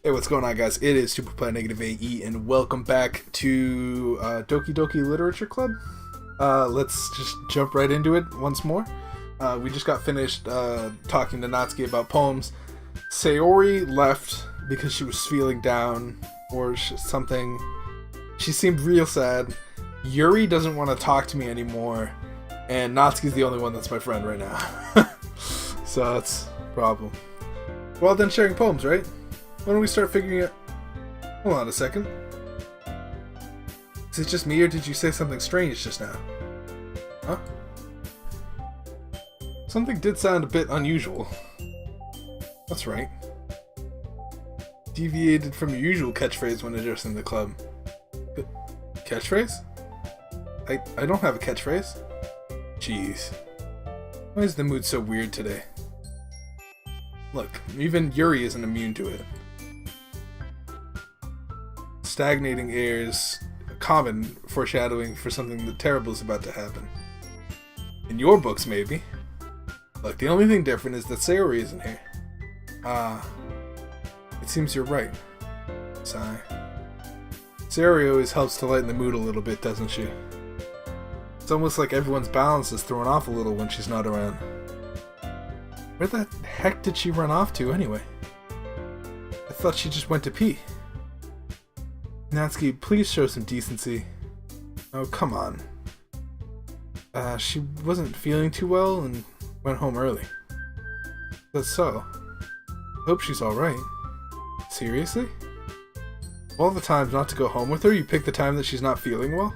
Hey, what's going on, guys? It is Superplay Negative AE, and welcome back to Doki Doki Literature Club. Let's just jump right into it once more. We just got finished talking to Natsuki about poems. Sayori left because she was feeling down or something. She seemed real sad. Yuri doesn't want to talk to me anymore, and Natsuki's the only one that's my friend right now. So that's a problem. Well, then sharing poems, right? Why don't we start figuring it? Hold on a second. Is it just me, or did you say something strange just now? Huh? Something did sound a bit unusual. That's right. Deviated from your usual catchphrase when addressing the club. Catchphrase? I don't have a catchphrase. Jeez. Why is the mood so weird today? Look, even Yuri isn't immune to it. Stagnating air is a common foreshadowing for something that terrible is about to happen. In your books, maybe. Look, the only thing different is that Sayori isn't here. It seems you're right. Sigh. Sayori always helps to lighten the mood a little bit, doesn't she? It's almost like everyone's balance is thrown off a little when she's not around. Where the heck did she run off to, anyway? I thought she just went to pee. Natsuki, please show some decency. Oh, come on. She wasn't feeling too well and went home early. That's so. Hope she's alright. Seriously? All the times not to go home with her, you pick the time that she's not feeling well?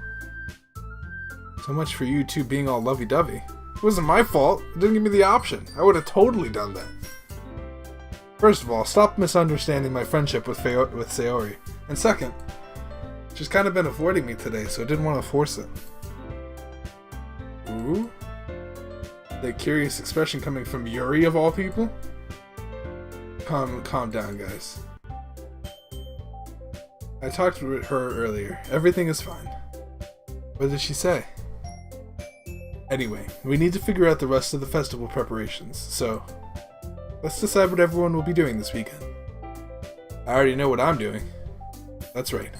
So much for you two being all lovey-dovey. It wasn't my fault. It didn't give me the option. I would have totally done that. First of all, stop misunderstanding my friendship with Sayori. And second, she's kind of been avoiding me today, so I didn't want to force it. Ooh? That curious expression coming from Yuri of all people? Calm down, guys. I talked with her earlier. Everything is fine. What did she say? Anyway, we need to figure out the rest of the festival preparations, so let's decide what everyone will be doing this weekend. I already know what I'm doing. That's right.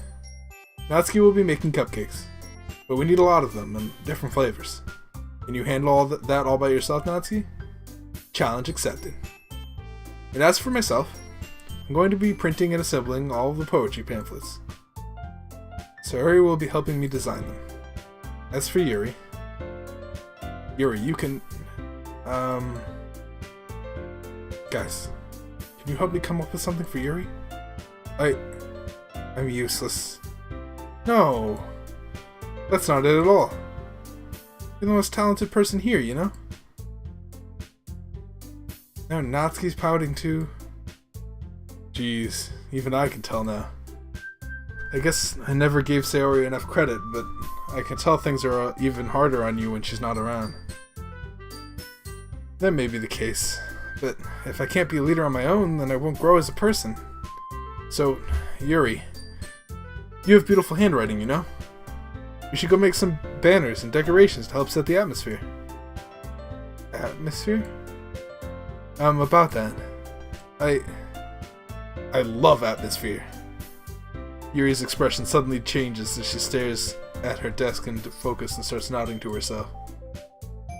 Natsuki will be making cupcakes, but we need a lot of them and different flavors. Can you handle all that all by yourself, Natsuki? Challenge accepted. And as for myself, I'm going to be printing and assembling all of the poetry pamphlets. Sayori will be helping me design them. As for Yuri, you can... Guys, can you help me come up with something for Yuri? I'm useless. No! That's not it at all. You're the most talented person here, you know? Now Natsuki's pouting too. Jeez, even I can tell now. I guess I never gave Sayori enough credit, but I can tell things are even harder on you when she's not around. That may be the case, but if I can't be a leader on my own, then I won't grow as a person. So, Yuri, you have beautiful handwriting, you know? You should go make some banners and decorations to help set the atmosphere. Atmosphere? About that. I love atmosphere. Yuri's expression suddenly changes as she stares at her desk into focus and starts nodding to herself.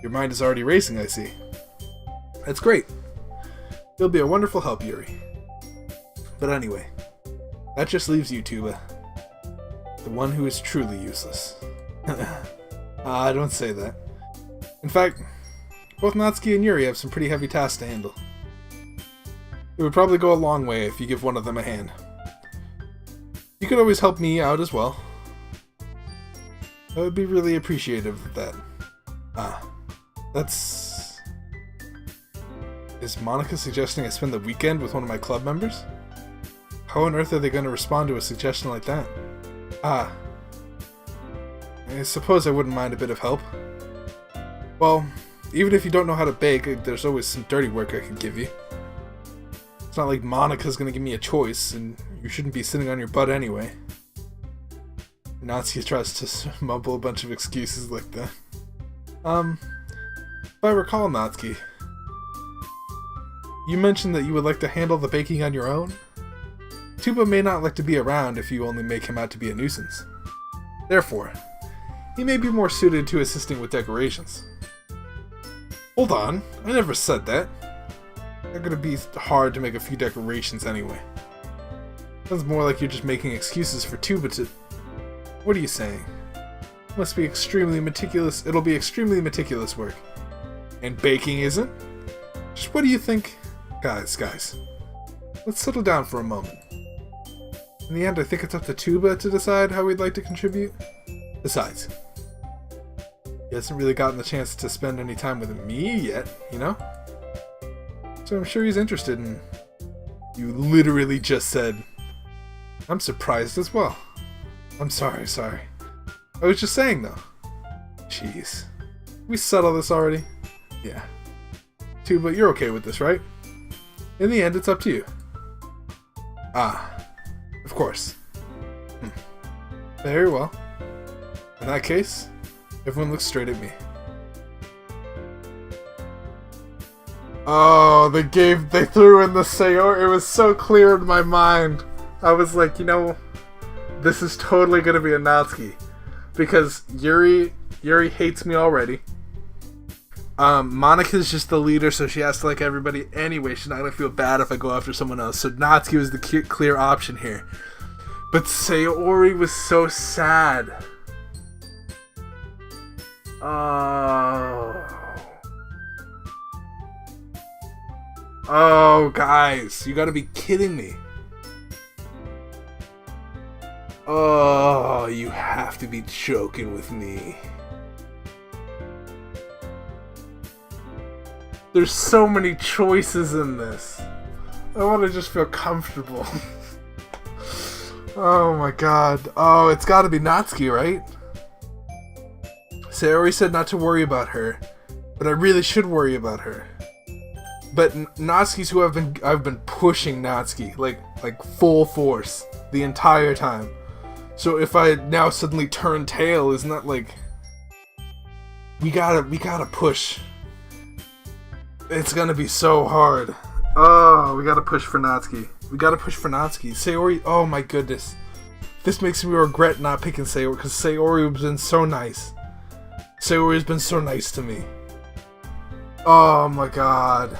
Your mind is already racing, I see. That's great. You'll be a wonderful help, Yuri. But anyway, that just leaves you, Tuba. The one who is truly useless. Don't say that. In fact, both Natsuki and Yuri have some pretty heavy tasks to handle. It would probably go a long way if you give one of them a hand. You could always help me out as well. I would be really appreciative of that. That's... Is Monica suggesting I spend the weekend with one of my club members? How on earth are they going to respond to a suggestion like that? I suppose I wouldn't mind a bit of help. Well, even if you don't know how to bake, there's always some dirty work I could give you. It's not like Monica's gonna give me a choice, and you shouldn't be sitting on your butt anyway. Natsuki tries to mumble a bunch of excuses like that. If I recall, Natsuki, you mentioned that you would like to handle the baking on your own? Tuba may not like to be around if you only make him out to be a nuisance. Therefore, he may be more suited to assisting with decorations. Hold on, I never said that. They're gonna be hard to make a few decorations anyway. Sounds more like you're just making excuses for Tuba to... What are you saying? Must be extremely meticulous. It'll be extremely meticulous work. And baking isn't? Just what do you think? Guys, let's settle down for a moment. In the end, I think it's up to Tuba to decide how we'd like to contribute. Besides, he hasn't really gotten the chance to spend any time with me yet, you know? So I'm sure he's interested in... You literally just said... I'm surprised as well. I'm sorry. I was just saying, though. Jeez. We settled this already? Yeah. Tuba, you're okay with this, right? In the end, it's up to you. Ah. Of course. Very well. In that case, everyone looks straight at me. Oh, they threw in the Sayori. It was so clear in my mind. I was like, you know, this is totally gonna be a Natsuki. Because Yuri hates me already. Monika's just the leader, so she has to like everybody anyway. She's not gonna feel bad if I go after someone else. So Natsuki was the clear option here. But Sayori was so sad. Oh, guys, you gotta be kidding me. Oh, you have to be joking with me. There's so many choices in this. I want to just feel comfortable. Oh my god. Oh, it's gotta be Natsuki, right? Sayori said not to worry about her, but I really should worry about her. But Natsuki's who I've been pushing Natsuki like full force the entire time. So if I now suddenly turn tail, isn't that like we gotta push. It's gonna be so hard. Oh, we gotta push for Natsuki. Sayori, oh my goodness. This makes me regret not picking Sayori, because Sayori has been so nice. Sayori's been so nice to me. Oh my god.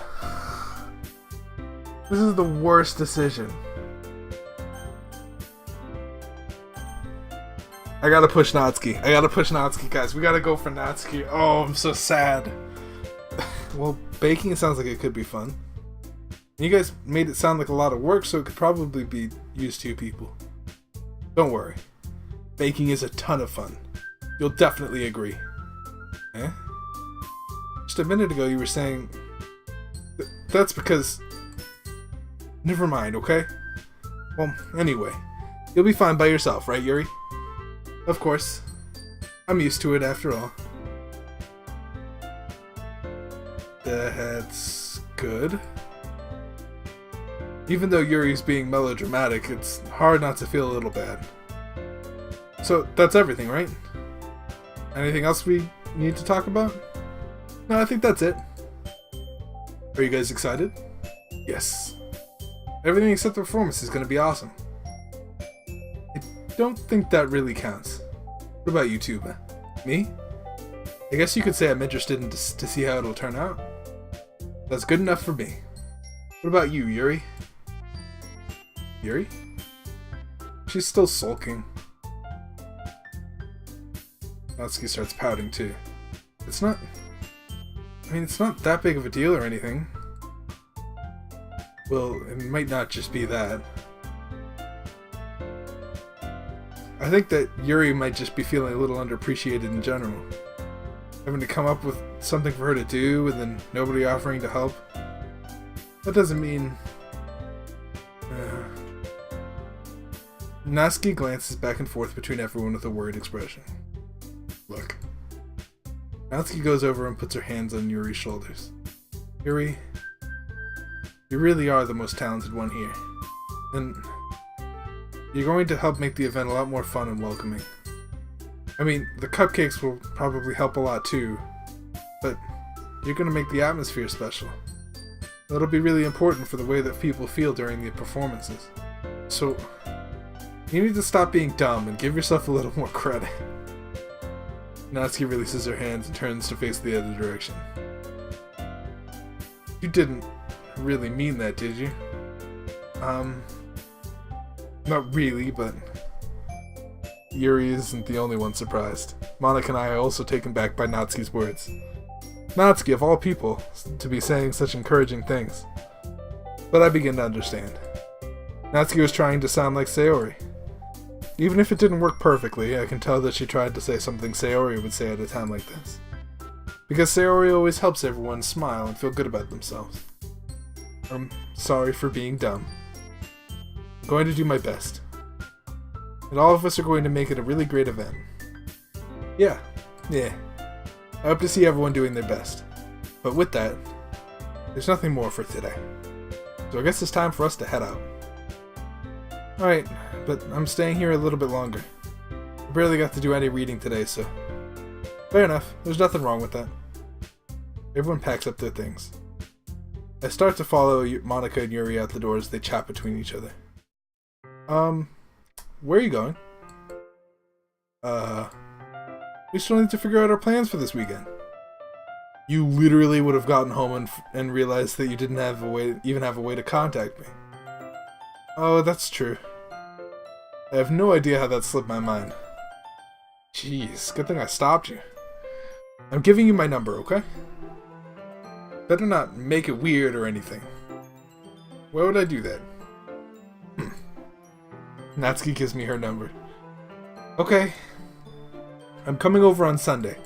This is the worst decision. I gotta push Natsuki, guys. We gotta go for Natsuki. Oh, I'm so sad. Well, baking sounds like it could be fun. You guys made it sound like a lot of work, so it could probably be used 2 people. Don't worry. Baking is a ton of fun. You'll definitely agree. Eh? Just a minute ago you were saying... That's because... Never mind, okay? Well, anyway. You'll be fine by yourself, right, Yuri? Of course. I'm used to it after all. That's good. Even though Yuri's being melodramatic, it's hard not to feel a little bad. So, that's everything, right? Anything else we need to talk about? No, I think that's it. Are you guys excited? Yes. Everything except the performance is going to be awesome. I don't think that really counts. What about you, Tuba? Me? I guess you could say I'm interested in to see how it'll turn out. That's good enough for me. What about you, Yuri? Yuri? She's still sulking. Natsuki starts pouting too. It's not that big of a deal or anything. Well, it might not just be that. I think that Yuri might just be feeling a little underappreciated in general. Having to come up with something for her to do and then nobody offering to help. That doesn't mean... Natsuki glances back and forth between everyone with a worried expression. Look. Natsuki goes over and puts her hands on Yuri's shoulders. Yuri, you really are the most talented one here. And you're going to help make the event a lot more fun and welcoming. I mean, the cupcakes will probably help a lot too, but you're going to make the atmosphere special. That'll be really important for the way that people feel during the performances. So, you need to stop being dumb and give yourself a little more credit. Natsuki releases her hands and turns to face the other direction. You didn't really mean that, did you? Not really, but Yuri isn't the only one surprised. Monica and I are also taken back by Natsuki's words. Natsuki, of all people, to be saying such encouraging things. But I begin to understand. Natsuki was trying to sound like Sayori. Even if it didn't work perfectly, I can tell that she tried to say something Sayori would say at a time like this. Because Sayori always helps everyone smile and feel good about themselves. I'm sorry for being dumb. I'm going to do my best. And all of us are going to make it a really great event. Yeah. I hope to see everyone doing their best. But with that, there's nothing more for today. So I guess it's time for us to head out. Alright, but I'm staying here a little bit longer. I barely got to do any reading today, so... Fair enough, there's nothing wrong with that. Everyone packs up their things. I start to follow Monica and Yuri out the door as they chat between each other. Where are you going? We still need to figure out our plans for this weekend. You literally would have gotten home and realized that you didn't have even have a way to contact me. Oh, that's true. I have no idea how that slipped my mind. Jeez, good thing I stopped you. I'm giving you my number, okay? Better not make it weird or anything. Why would I do that? Natsuki gives me her number. Okay. I'm coming over on Sunday.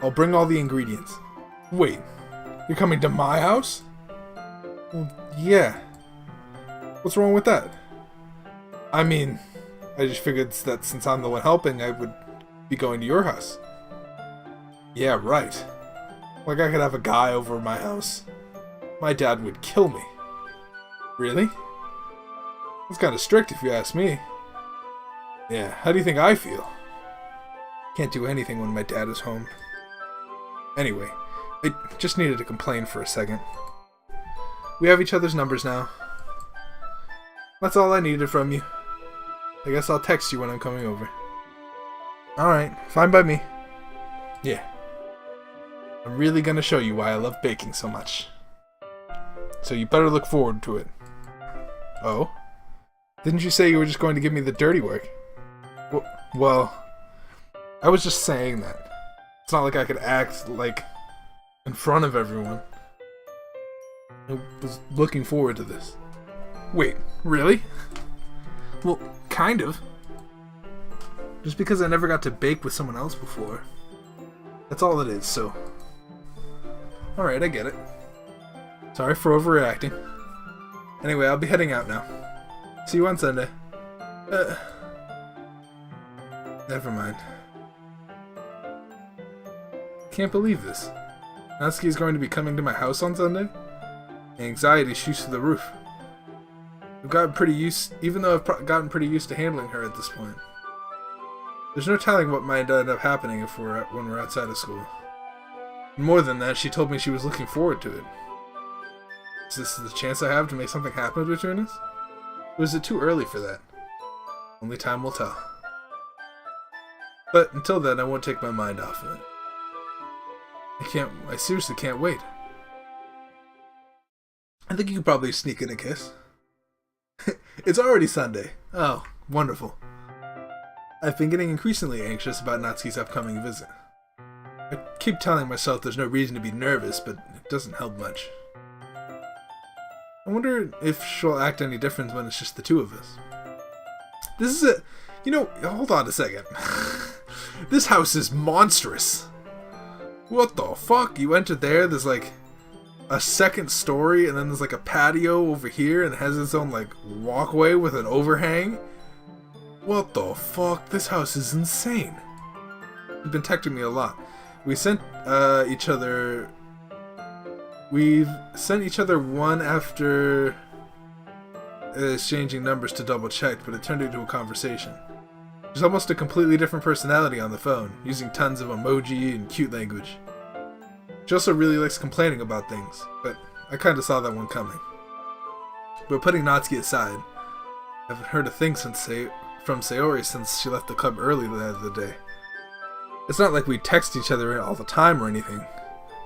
I'll bring all the ingredients. Wait, you're coming to my house? Well, yeah. What's wrong with that? I mean, I just figured that since I'm the one helping, I would be going to your house. Yeah, right. Like I could have a guy over at my house. My dad would kill me. Really? That's kind of strict if you ask me. Yeah, how do you think I feel? Can't do anything when my dad is home. Anyway, I just needed to complain for a second. We have each other's numbers now. That's all I needed from you. I guess I'll text you when I'm coming over. Alright, fine by me. Yeah. I'm really gonna show you why I love baking so much. So you better look forward to it. Oh? Didn't you say you were just going to give me the dirty work? Well, I was just saying that. It's not like I could act, like, in front of everyone. I was looking forward to this. Wait, really? Well, kind of. Just because I never got to bake with someone else before. That's all it is, so... Alright, I get it. Sorry for overreacting. Anyway, I'll be heading out now. See you on Sunday. Never mind. Can't believe this. Natsuki is going to be coming to my house on Sunday? Anxiety shoots through the roof. Even though I've gotten pretty used to handling her at this point. There's no telling what might end up happening when we're outside of school. And more than that, she told me she was looking forward to it. Is this the chance I have to make something happen between us? Or is it too early for that? Only time will tell. But until then, I won't take my mind off of it. I seriously can't wait. I think you could probably sneak in a kiss. It's already Sunday. Oh, wonderful. I've been getting increasingly anxious about Natsuki's upcoming visit. I keep telling myself there's no reason to be nervous, but it doesn't help much. I wonder if she'll act any different when it's just the two of us. This is hold on a second. This house is monstrous. What the fuck? You enter there, there's like a second story, and then there's like a patio over here, and it has its own like walkway with an overhang. What the fuck? This house is insane. You've been texting me a lot. We've sent each other one after exchanging numbers to double check, but it turned into a conversation. There's almost a completely different personality on the phone, using tons of emoji and cute language. She also really likes complaining about things, but I kinda saw that one coming. But putting Natsuki aside, I haven't heard a thing from Sayori since she left the club early the other day. It's not like we text each other all the time or anything,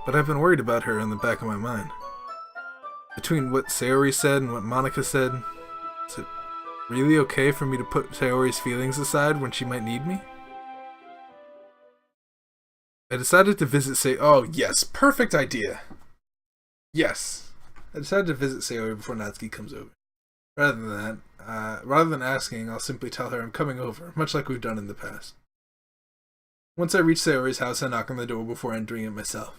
but I've been worried about her in the back of my mind. Between what Sayori said and what Monika said, is it really okay for me to put Sayori's feelings aside when she might need me? I decided to visit Oh, yes, perfect idea! Yes! I decided to visit Sayori before Natsuki comes over. Rather than asking, I'll simply tell her I'm coming over, much like we've done in the past. Once I reach Sayori's house, I knock on the door before entering it myself.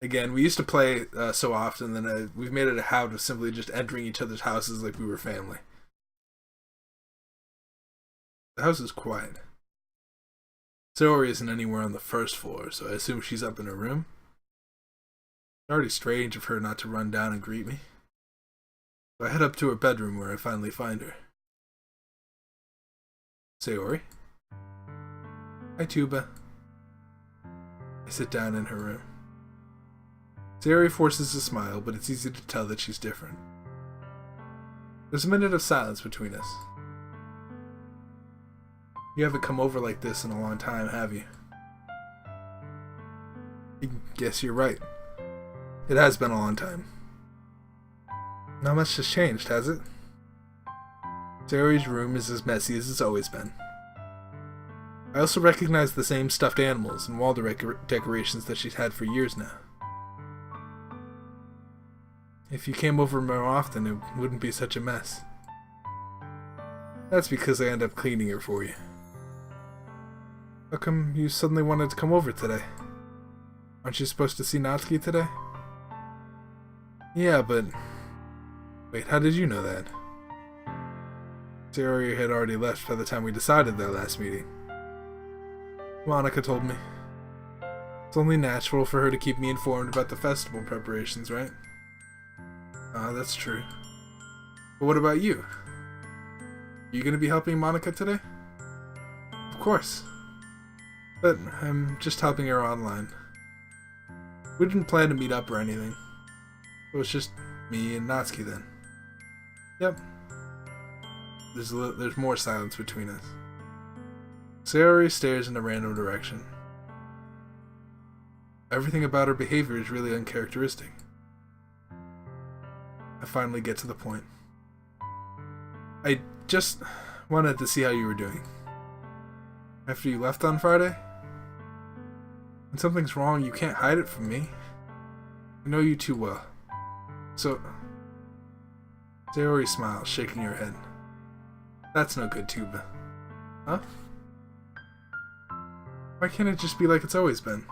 Again, we used to play so often that we've made it a habit of simply just entering each other's houses like we were family. The house is quiet. Sayori isn't anywhere on the first floor, so I assume she's up in her room. It's already strange of her not to run down and greet me. So I head up to her bedroom where I finally find her. Sayori? Hi, Tuba. I sit down in her room. Sayori forces a smile, but it's easy to tell that she's different. There's a minute of silence between us. You haven't come over like this in a long time, have you? I guess you're right. It has been a long time. Not much has changed, has it? Sayori's room is as messy as it's always been. I also recognize the same stuffed animals and wall decorations that she's had for years now. If you came over more often, it wouldn't be such a mess. That's because I end up cleaning her for you. How come you suddenly wanted to come over today? Aren't you supposed to see Natsuki today? Yeah, but... Wait, how did you know that? Sayori had already left by the time we decided that last meeting. Monika told me. It's only natural for her to keep me informed about the festival preparations, right? That's true. But what about you? Are you going to be helping Monika today? Of course. But I'm just helping her online. We didn't plan to meet up or anything. It was just me and Natsuki then. Yep. There's more silence between us. Sayori stares in a random direction. Everything about her behavior is really uncharacteristic. I finally get to the point. I just wanted to see how you were doing. After you left on Friday? When something's wrong, you can't hide it from me. I know you too well. So... Sayori smiles, shaking her head. That's no good, Tuba. Huh? Why can't it just be like it's always been?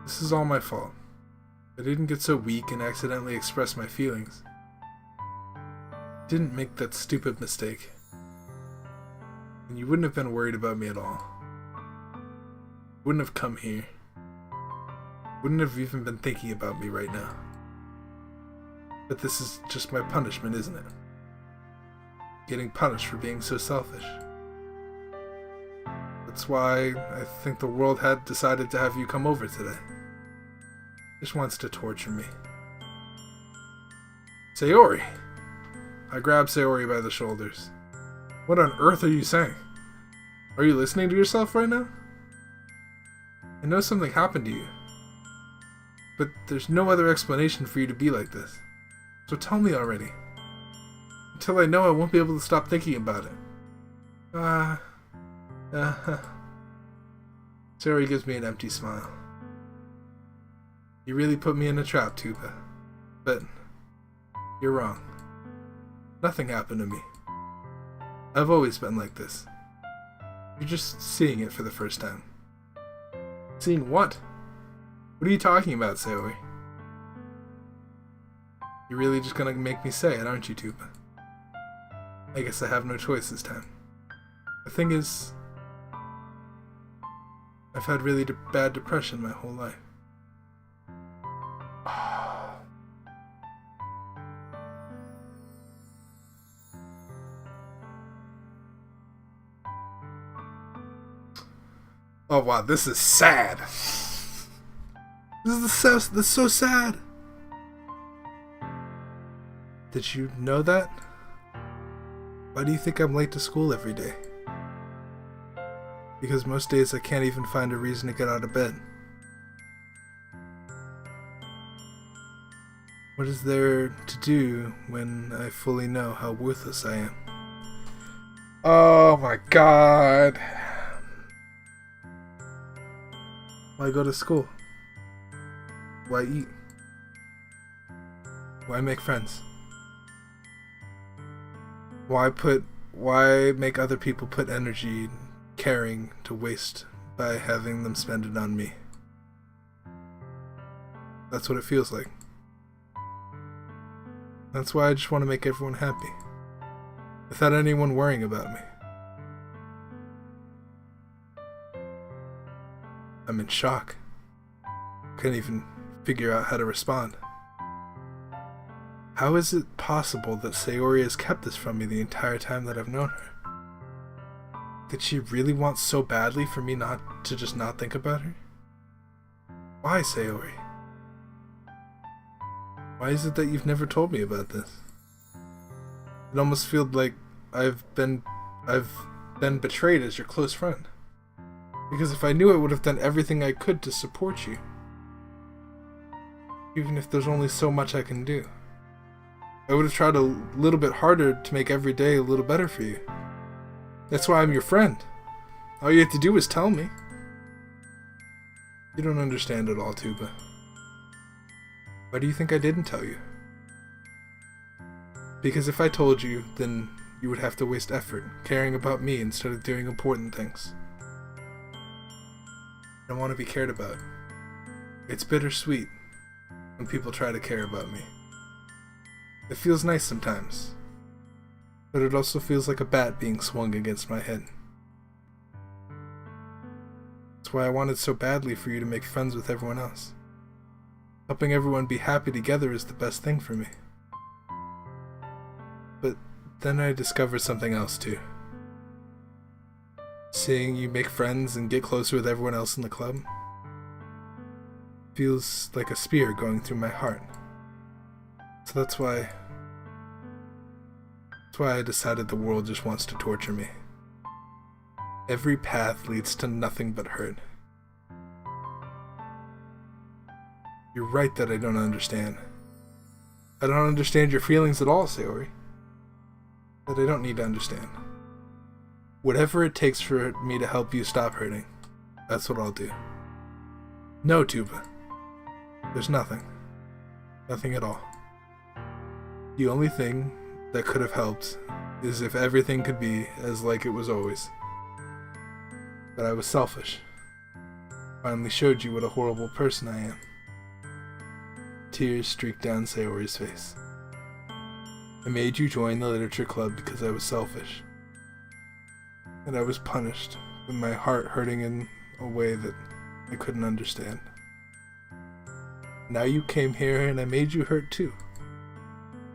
This is all my fault. I didn't get so weak and accidentally express my feelings. I didn't make that stupid mistake. And you wouldn't have been worried about me at all. Wouldn't have come here. Wouldn't have even been thinking about me right now. But this is just my punishment, isn't it? Getting punished for being so selfish. That's why I think the world had decided to have you come over today. Just wants to torture me. Sayori! I grab Sayori by the shoulders. What on earth are you saying? Are you listening to yourself right now? I know something happened to you. But there's no other explanation for you to be like this. So tell me already. Until I know, I won't be able to stop thinking about it. Sayori gives me an empty smile. You really put me in a trap, Tuba. But you're wrong. Nothing happened to me. I've always been like this. You're just seeing it for the first time. Seeing what? What are you talking about, Sayori? You're really just gonna make me say it, aren't you, Tuba? I guess I have no choice this time. The thing is, I've had really bad depression my whole life. Oh wow, this is sad. This is so sad. Did you know that? Why do you think I'm late to school every day? Because most days I can't even find a reason to get out of bed. What is there to do when I fully know how worthless I am? Oh my god. Why go to school? Why eat? Why make friends? Why make other people put energy caring to waste by having them spend it on me? That's what it feels like. That's why I just want to make everyone happy, without anyone worrying about me. I'm in shock. Couldn't even figure out how to respond. How is it possible that Sayori has kept this from me the entire time that I've known her? Did she really want so badly for me not to just not think about her? Why, Sayori? Why is it that you've never told me about this? It almost feels like I've been betrayed as your close friend. Because if I knew, I would have done everything I could to support you. Even if there's only so much I can do. I would have tried a little bit harder to make every day a little better for you. That's why I'm your friend. All you have to do is tell me. You don't understand at all, Tuba. Why do you think I didn't tell you? Because if I told you, then you would have to waste effort caring about me instead of doing important things. I want to be cared about. It's bittersweet when people try to care about me. It feels nice sometimes, but it also feels like a bat being swung against my head. That's why I wanted so badly for you to make friends with everyone else. Helping everyone be happy together is the best thing for me. But then I discovered something else too. Seeing you make friends and get closer with everyone else in the club feels like a spear going through my heart. So that's why I decided the world just wants to torture me. Every path leads to nothing but hurt. You're right that I don't understand. I don't understand your feelings at all, Sayori. But I don't need to understand. Whatever it takes for me to help you stop hurting, that's what I'll do. No, Tuba. There's nothing. Nothing at all. The only thing that could have helped is if everything could be as like it was always. But I was selfish. Finally showed you what a horrible person I am. Tears streaked down Sayori's face. I made you join the literature club because I was selfish. And I was punished, with my heart hurting in a way that I couldn't understand. Now you came here and I made you hurt too.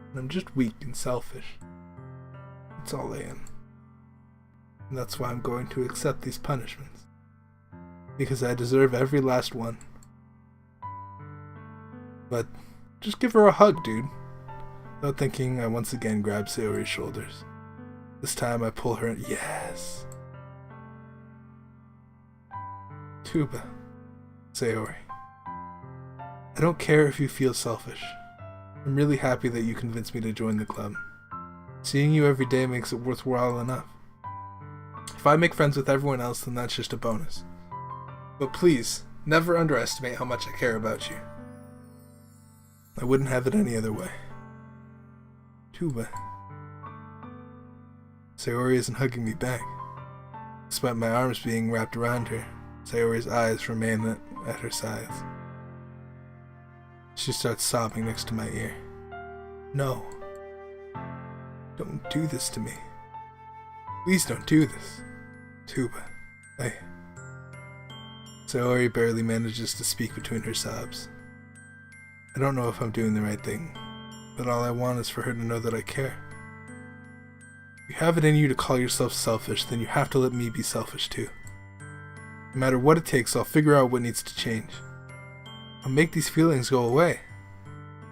And I'm just weak and selfish. That's all I am. And that's why I'm going to accept these punishments. Because I deserve every last one. But just give her a hug, dude. Without thinking, I once again grab Sayori's shoulders. This time I pull her in. Yes. Tuba. Sayori. I don't care if you feel selfish. I'm really happy that you convinced me to join the club. Seeing you every day makes it worthwhile enough. If I make friends with everyone else, then that's just a bonus. But please, never underestimate how much I care about you. I wouldn't have it any other way. Tuba. Sayori isn't hugging me back. Despite my arms being wrapped around her, Sayori's eyes remain at her sides. She starts sobbing next to my ear. No. Don't do this to me. Please don't do this. Tuba. Sayori barely manages to speak between her sobs. I don't know if I'm doing the right thing, but all I want is for her to know that I care. If you have it in you to call yourself selfish, then you have to let me be selfish too. No matter what it takes, I'll figure out what needs to change. I'll make these feelings go away.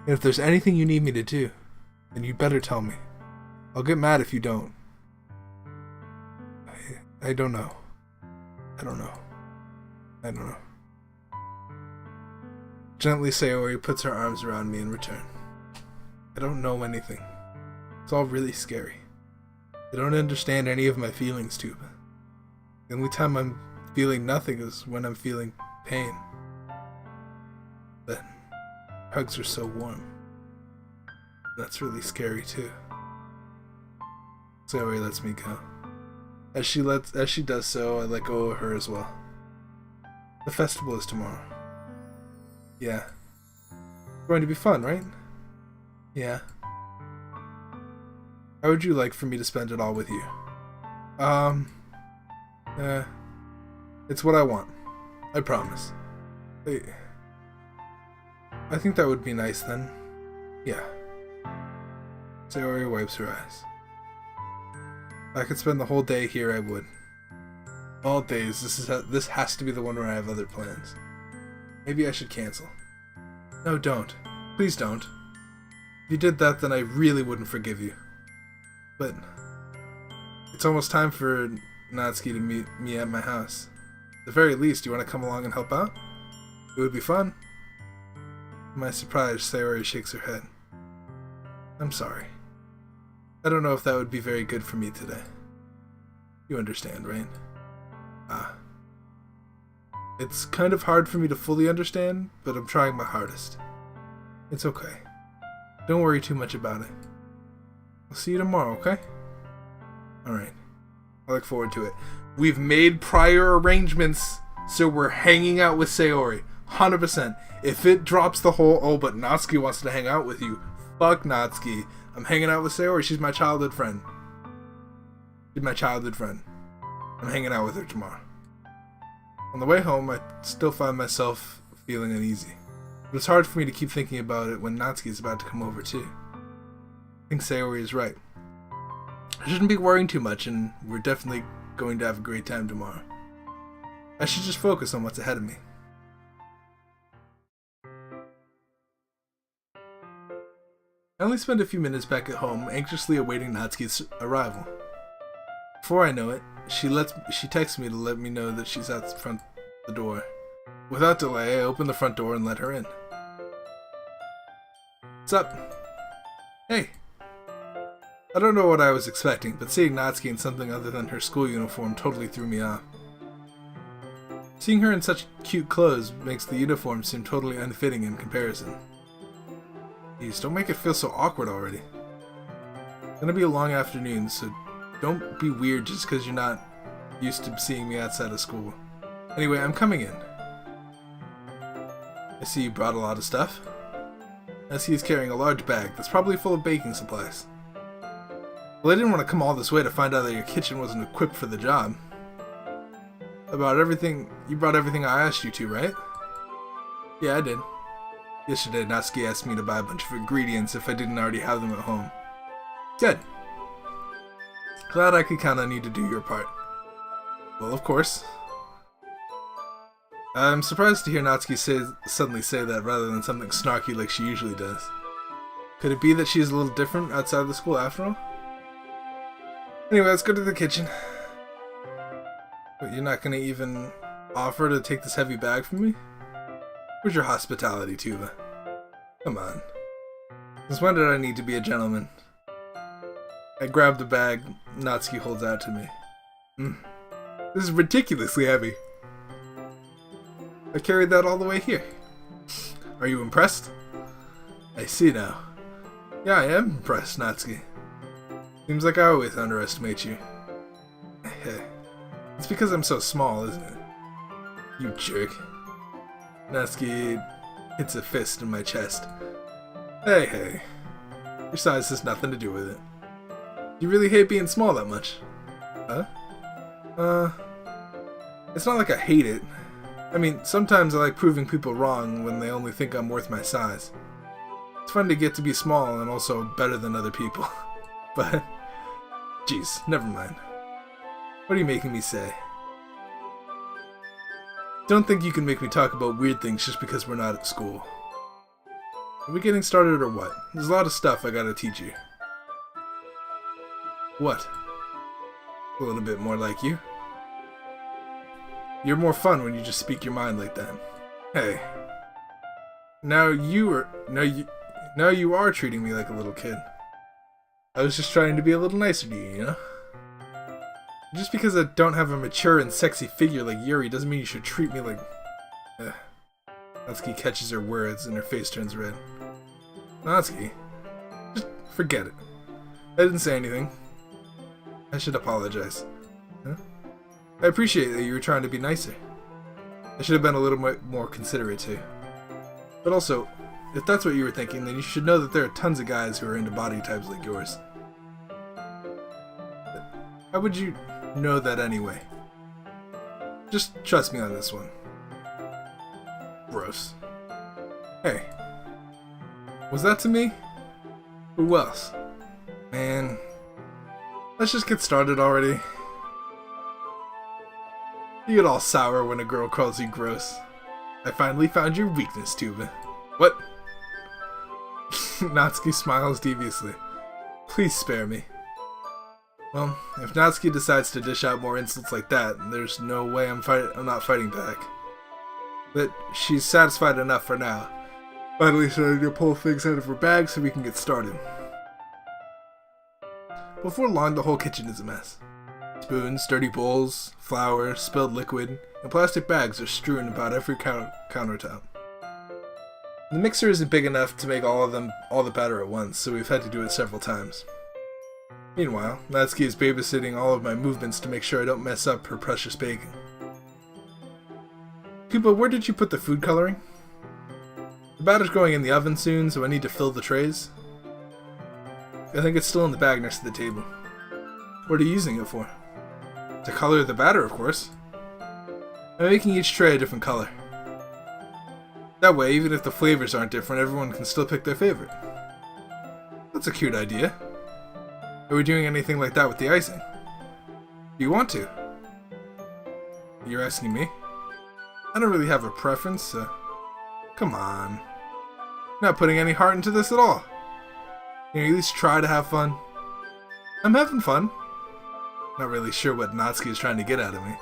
And if there's anything you need me to do, then you better tell me. I'll get mad if you don't, I don't know. I don't know. I don't know. Gently Sayori puts her arms around me in return. I don't know anything. It's all really scary. I don't understand any of my feelings, Tuba. The only time I'm feeling nothing is when I'm feeling pain. But hugs are so warm. That's really scary too. Sayori lets me go. As she does so, I let go of her as well. The festival is tomorrow. Yeah. It's going to be fun, right? Yeah. How would you like for me to spend it all with you? It's what I want. I promise. Wait. I think that would be nice then. Yeah. Sayori wipes her eyes. If I could spend the whole day here, I would. All days. This has to be the one where I have other plans. Maybe I should cancel. No, don't. Please don't. If you did that, then I really wouldn't forgive you. But it's almost time for Natsuki to meet me at my house. At the very least, you want to come along and help out? It would be fun. To my surprise, Sayori shakes her head. I'm sorry. I don't know if that would be very good for me today. You understand, right? It's kind of hard for me to fully understand, but I'm trying my hardest. It's okay. Don't worry too much about it. I'll see you tomorrow, okay? Alright. I look forward to it. We've made prior arrangements, so we're hanging out with Sayori. 100%. If it drops the whole, oh, but Natsuki wants to hang out with you. Fuck Natsuki. I'm hanging out with Sayori. She's my childhood friend. She's my childhood friend. I'm hanging out with her tomorrow. On the way home, I still find myself feeling uneasy. But it's hard for me to keep thinking about it when Natsuki is about to come over too. I think Sayori is right. I shouldn't be worrying too much, and we're definitely going to have a great time tomorrow. I should just focus on what's ahead of me. I only spend a few minutes back at home, anxiously awaiting Natsuki's arrival. Before I know it, she texts me to let me know that she's at the door. Without delay, I open the front door and let her in. What's up? Hey. I don't know what I was expecting, but seeing Natsuki in something other than her school uniform totally threw me off. Seeing her in such cute clothes makes the uniform seem totally unfitting in comparison. Jeez, don't make it feel so awkward already. It's gonna be a long afternoon, so don't be weird just because you're not used to seeing me outside of school. Anyway, I'm coming in. I see you brought a lot of stuff. I see he's carrying a large bag that's probably full of baking supplies. Well, I didn't want to come all this way to find out that your kitchen wasn't equipped for the job. You brought everything I asked you to, right? Yeah, I did. Yesterday, Natsuki asked me to buy a bunch of ingredients if I didn't already have them at home. Good. Glad I could count on you to do your part. Well, of course. I'm surprised to hear Natsuki suddenly say that rather than something snarky like she usually does. Could it be that she's a little different outside the school after all? Anyway, let's go to the kitchen. But you're not gonna even offer to take this heavy bag from me? Where's your hospitality, Tuba? Come on. Since when did I need to be a gentleman? I grab the bag Natsuki holds out to me. This is ridiculously heavy. I carried that all the way here. Are you impressed? I see now. Yeah, I am impressed, Natsuki. Seems like I always underestimate you. It's because I'm so small, isn't it? You jerk. Natsuki hits a fist in my chest. Hey. Your size has nothing to do with it. You really hate being small that much? Huh? It's not like I hate it. I mean, sometimes I like proving people wrong when they only think I'm worth my size. It's fun to get to be small and also better than other people. But, jeez, never mind. What are you making me say? Don't think you can make me talk about weird things just because we're not at school. Are we getting started or what? There's a lot of stuff I gotta teach you. What? A little bit more like you? You're more fun when you just speak your mind like that. Hey. Now you are treating me like a little kid. I was just trying to be a little nicer to you, you know? Just because I don't have a mature and sexy figure like Yuri doesn't mean you should treat me like... Natsuki catches her words and her face turns red. Natsuki, just forget it. I didn't say anything. I should apologize. Huh? I appreciate that you were trying to be nicer. I should have been a little more considerate too. But also, if that's what you were thinking, then you should know that there are tons of guys who are into body types like yours. How would you know that anyway? Just trust me on this one. Gross. Hey. Was that to me? Who else? Man. Let's just get started already. You get all sour when a girl calls you gross. I finally found your weakness, Tuba. What? Natsuki smiles deviously. Please spare me. Well, if Natsuki decides to dish out more insults like that, there's no way I'm not fighting back. But she's satisfied enough for now. Finally starting to pull things out of her bag so we can get started. Before long, the whole kitchen is a mess. Spoons, dirty bowls, flour, spilled liquid, and plastic bags are strewn about every countertop. The mixer isn't big enough to make all the batter at once, so we've had to do it several times. Meanwhile, Natsuki is babysitting all of my movements to make sure I don't mess up her precious baking. Tuba, where did you put the food coloring? The batter's going in the oven soon, so I need to fill the trays. I think it's still in the bag next to the table. What are you using it for? To color the batter, of course. I'm making each tray a different color. That way, even if the flavors aren't different, everyone can still pick their favorite. That's a cute idea. Are we doing anything like that with the icing? Do you want to? You're asking me? I don't really have a preference, so... Come on. Not putting any heart into this at all. Can you at least try to have fun? I'm having fun. Not really sure what Natsuki is trying to get out of me.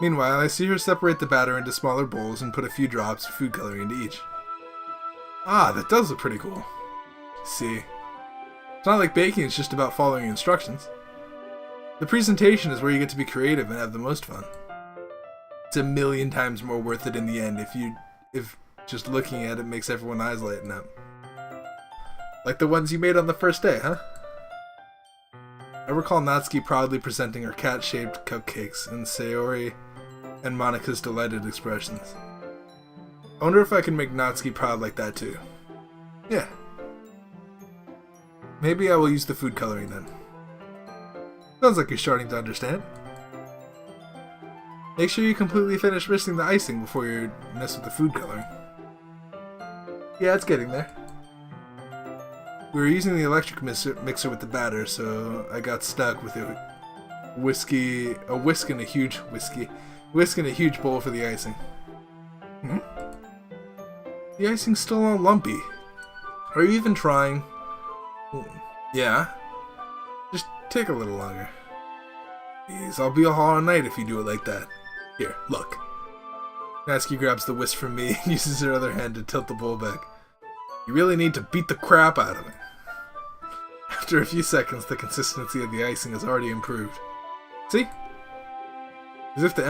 Meanwhile, I see her separate the batter into smaller bowls and put a few drops of food coloring into each. Ah, that does look pretty cool. See, it's not like baking is just about following instructions. The presentation is where you get to be creative and have the most fun. It's a million times more worth it in the end if just looking at it makes everyone's eyes lighten up. Like the ones you made on the first day, huh? I recall Natsuki proudly presenting her cat-shaped cupcakes and Sayori and Monika's delighted expressions. I wonder if I can make Natsuki proud like that too. Yeah. Maybe I will use the food coloring then. Sounds like you're starting to understand. Make sure you completely finish mixing the icing before you mess with the food coloring. Yeah, it's getting there. We were using the electric mixer with the batter, so I got stuck with a whisk in a huge bowl for the icing. The icing's still all lumpy. Are you even trying? Yeah. Just take a little longer. Please, I'll be all night if you do it like that. Here, look. Natsuki grabs the whisk from me and uses her other hand to tilt the bowl back. You really need to beat the crap out of it. After a few seconds, the consistency of the icing has already improved. See? As if to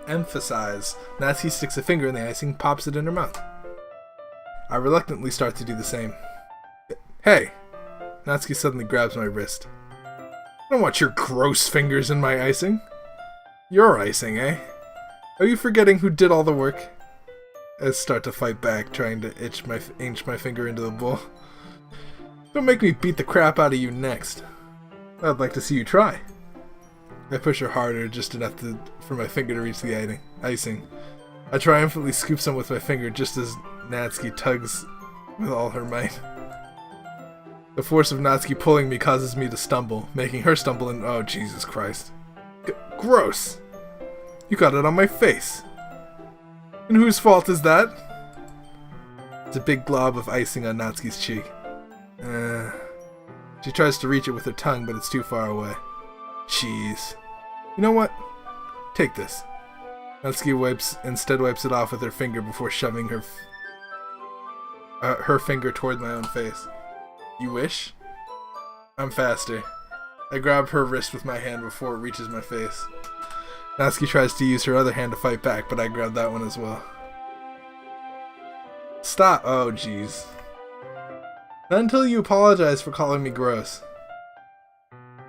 emphasize, Natsuki sticks a finger in the icing, pops it in her mouth. I reluctantly start to do the same. Hey! Natsuki suddenly grabs my wrist. I don't want your gross fingers in my icing. Your icing, eh? Are you forgetting who did all the work? I start to fight back, trying to inch my finger into the bowl. Don't make me beat the crap out of you next. I'd like to see you try. I push her harder, just enough for my finger to reach the icing. I triumphantly scoop some with my finger just as Natsuki tugs with all her might. The force of Natsuki pulling me causes me to stumble, making her stumble and oh, Jesus Christ. Gross! You got it on my face. And whose fault is that? It's a big glob of icing on Natsuki's cheek. She tries to reach it with her tongue, but it's too far away. Jeez. You know what? Take this. Natsuki instead wipes it off with her finger before shoving her finger toward my own face. You wish? I'm faster. I grab her wrist with my hand before it reaches my face. Natsuki tries to use her other hand to fight back, but I grab that one as well. Stop! Oh, jeez. Not until you apologize for calling me gross.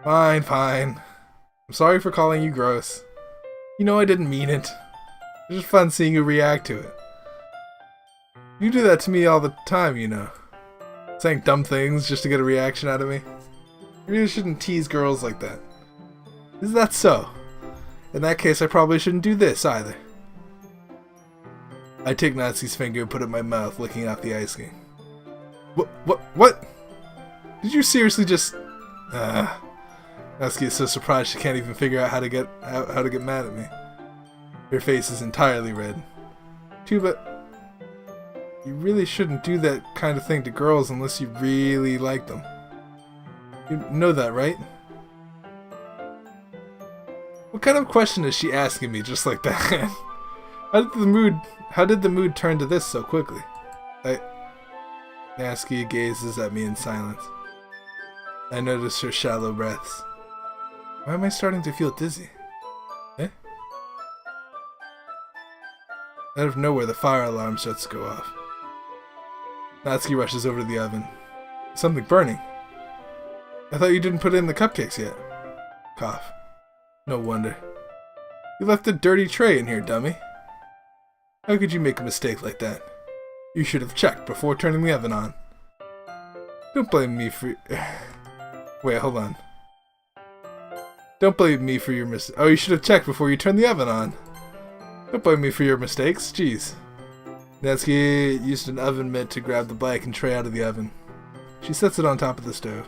Fine, fine. I'm sorry for calling you gross. You know I didn't mean it. It's just fun seeing you react to it. You do that to me all the time, you know. Saying dumb things just to get a reaction out of me. You really shouldn't tease girls like that. Is that so? In that case, I probably shouldn't do this either. I take Natsuki's finger and put it in my mouth, licking off the icing. What? Did you seriously just... Natsuki is so surprised she can't even figure out how to get mad at me. Her face is entirely red. But you really shouldn't do that kind of thing to girls unless you really like them. You know that, right? What kind of question is she asking me just like that? How did the mood turn to this so quickly? Natsuki gazes at me in silence. I notice her shallow breaths. Why am I starting to feel dizzy? Eh? Out of nowhere, the fire alarm starts to go off. Natsuki rushes over to the oven. Something burning. I thought you didn't put in the cupcakes yet. Cough. No wonder. You left a dirty tray in here, dummy. How could you make a mistake like that? You should have checked before turning the oven on. Don't blame me for... Wait, hold on. Don't blame me for your mistake. Oh, you should have checked before you turned the oven on. Don't blame me for your mistakes. Jeez. Natsuki used an oven mitt to grab the blackened tray out of the oven. She sets it on top of the stove.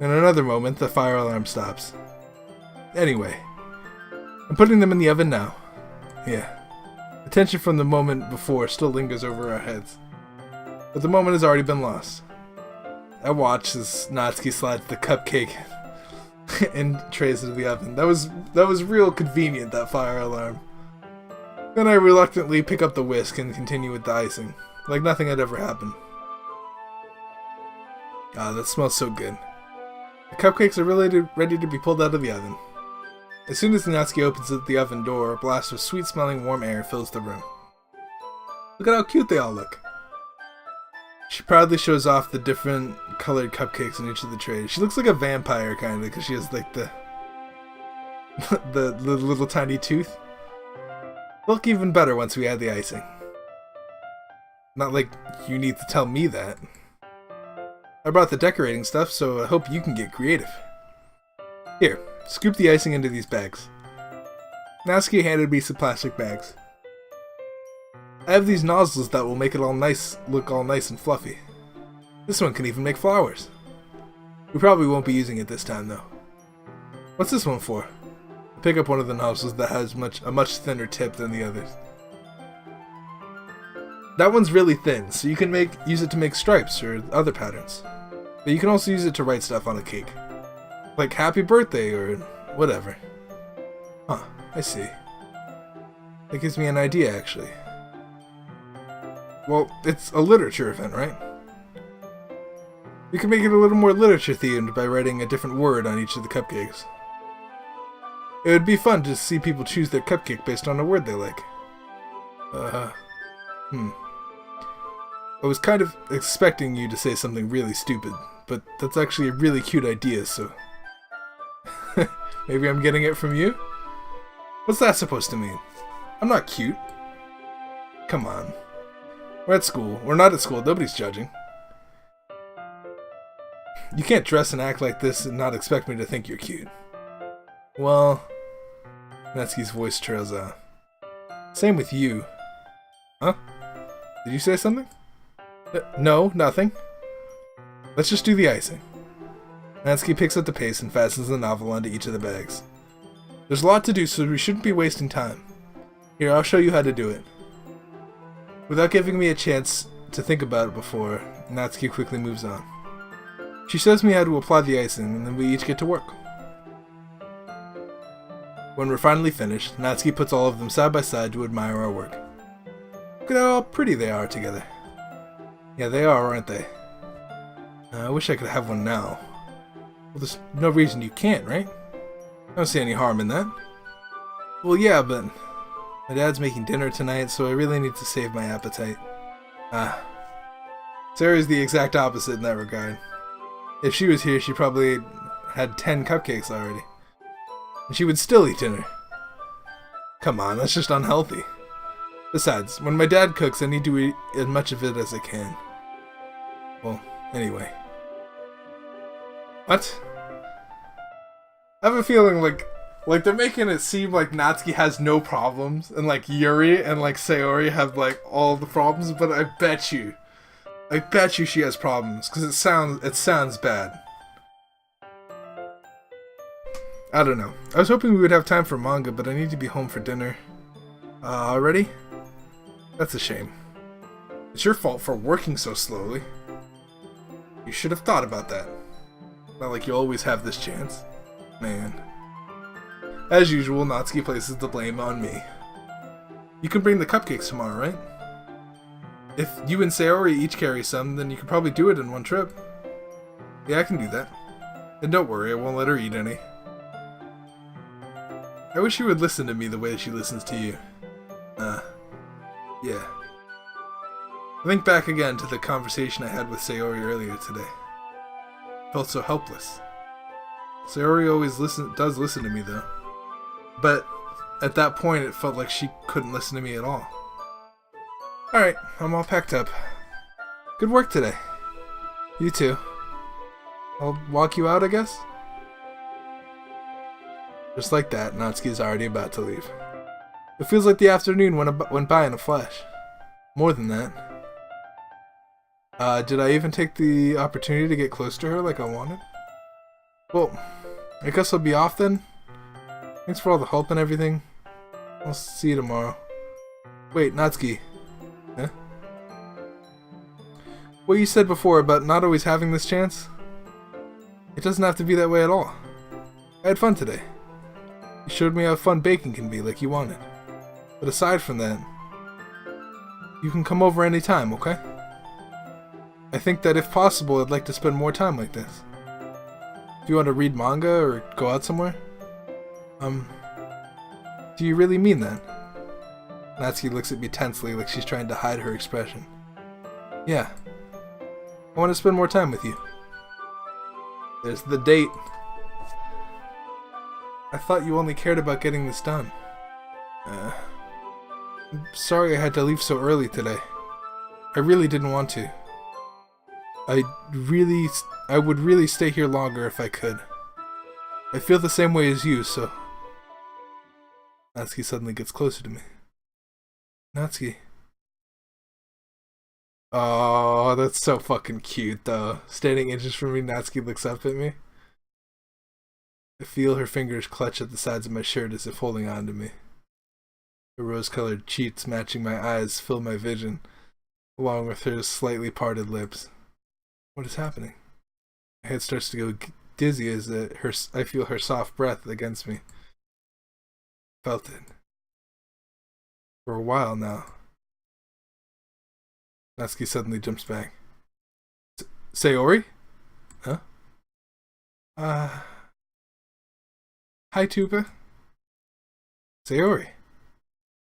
In another moment, the fire alarm stops. Anyway, I'm putting them in the oven now. Yeah. The tension from the moment before still lingers over our heads. But the moment has already been lost. I watch as Natsuki slides the cupcake and trays into the oven. That was real convenient, that fire alarm. Then I reluctantly pick up the whisk and continue with the icing, like nothing had ever happened. Ah, that smells so good. The cupcakes are really ready to be pulled out of the oven. As soon as Natsuki opens the oven door, a blast of sweet-smelling warm air fills the room. Look at how cute they all look. She proudly shows off the different colored cupcakes in each of the trays. She looks like a vampire, kind of, because she has like the little tiny tooth. Look even better once we add the icing. Not like you need to tell me that. I brought the decorating stuff, so I hope you can get creative. Here, scoop the icing into these bags. Natsuki handed me some plastic bags. I have these nozzles that will make it look all nice and fluffy. This one can even make flowers. We probably won't be using it this time though. What's this one for? I pick up one of the nozzles that has a much thinner tip than the others. That one's really thin, so you can use it to make stripes or other patterns. But you can also use it to write stuff on a cake. Like happy birthday or whatever. Huh, I see. That gives me an idea actually. Well, it's a literature event, right? We can make it a little more literature themed by writing a different word on each of the cupcakes. It would be fun to see people choose their cupcake based on a word they like. I was kind of expecting you to say something really stupid, but that's actually a really cute idea, so... Maybe I'm getting it from you? What's that supposed to mean? I'm not cute. Come on. We're at school. We're not at school. Nobody's judging. You can't dress and act like this and not expect me to think you're cute. Well... Natsuki's voice trails out. Same with you. Huh? Did you say something? No, nothing. Let's just do the icing. Natsuki picks up the paste and fastens the novel onto each of the bags. There's a lot to do, so we shouldn't be wasting time. Here, I'll show you how to do it. Without giving me a chance to think about it before, Natsuki quickly moves on. She shows me how to apply the icing, and then we each get to work. When we're finally finished, Natsuki puts all of them side by side to admire our work. Look at how pretty they are together. Yeah, they are, aren't they? I wish I could have one now. Well, there's no reason you can't, right? I don't see any harm in that. Well, yeah, but my dad's making dinner tonight, so I really need to save my appetite. Sarah's the exact opposite in that regard. If she was here, she probably had 10 cupcakes already. And she would still eat dinner. Come on, that's just unhealthy. Besides, when my dad cooks, I need to eat as much of it as I can. Well, anyway. What? I have a feeling like they're making it seem like Natsuki has no problems, and like Yuri and like Sayori have like all the problems, but I bet you she has problems, because it sounds bad. I don't know. I was hoping we would have time for manga, but I need to be home for dinner. Already? That's a shame. It's your fault for working so slowly. You should have thought about that. Not like you always have this chance. Man. As usual, Natsuki places the blame on me. You can bring the cupcakes tomorrow, right? If you and Sayori each carry some, then you could probably do it in one trip. Yeah, I can do that. And don't worry, I won't let her eat any. I wish she would listen to me the way she listens to you. Yeah. I think back again to the conversation I had with Sayori earlier today. I felt so helpless. Sayori always does listen to me though. But at that point it felt like she couldn't listen to me at all. Alright, I'm all packed up. Good work today. You too. I'll walk you out, I guess? Just like that, Natsuki's already about to leave. It feels like the afternoon went by in a flash. More than that. Did I even take the opportunity to get close to her like I wanted? Well, I guess I'll be off then. Thanks for all the help and everything. I'll see you tomorrow. Wait, Natsuki. Huh? What you said before about not always having this chance? It doesn't have to be that way at all. I had fun today. You showed me how fun baking can be, like you wanted. But aside from that, you can come over anytime, okay? I think that if possible, I'd like to spend more time like this. If you want to read manga or go out somewhere? Do you really mean that? Natsuki looks at me tensely like she's trying to hide her expression. Yeah. I want to spend more time with you. There's the date. I thought you only cared about getting this done. I'm sorry I had to leave so early today. I really didn't want to. I would really stay here longer if I could. I feel the same way as you, so... Natsuki suddenly gets closer to me. Natsuki. Oh, that's so fucking cute, though. Standing inches from me, Natsuki looks up at me. I feel her fingers clutch at the sides of my shirt as if holding on to me. Her rose-colored cheeks matching my eyes fill my vision, along with her slightly parted lips. What is happening? My head starts to go dizzy as I feel her soft breath against me. Felt it. For a while now. Natsuki suddenly jumps back. Sayori? Huh? Hi, Tuba. Sayori.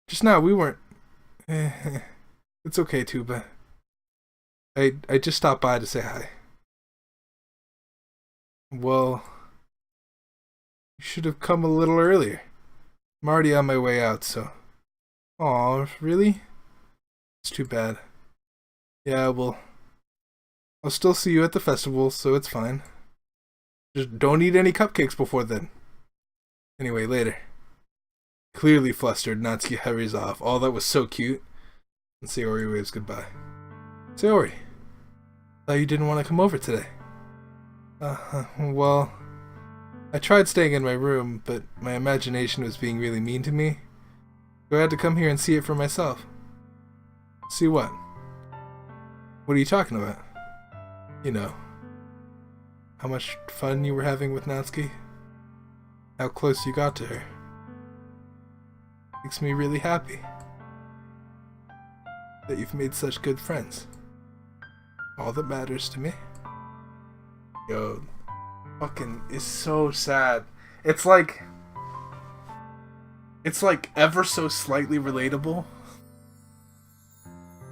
Just now, we weren't... It's okay, Tuba. I just stopped by to say hi. Well... You should have come a little earlier. I'm already on my way out, so... Aw, really? It's too bad. Yeah, well... I'll still see you at the festival, so it's fine. Just don't eat any cupcakes before then. Anyway, later. Clearly flustered, Natsuki hurries off. All that was so cute. And Sayori waves goodbye. Sayori, thought you didn't want to come over today. Well, I tried staying in my room, but my imagination was being really mean to me. So I had to come here and see it for myself. See what? What are you talking about? You know. How much fun you were having with Natsuki? How close you got to her? Makes me really happy that you've made such good friends. All that matters to me. Yo, fucking is so sad. It's like ever so slightly relatable.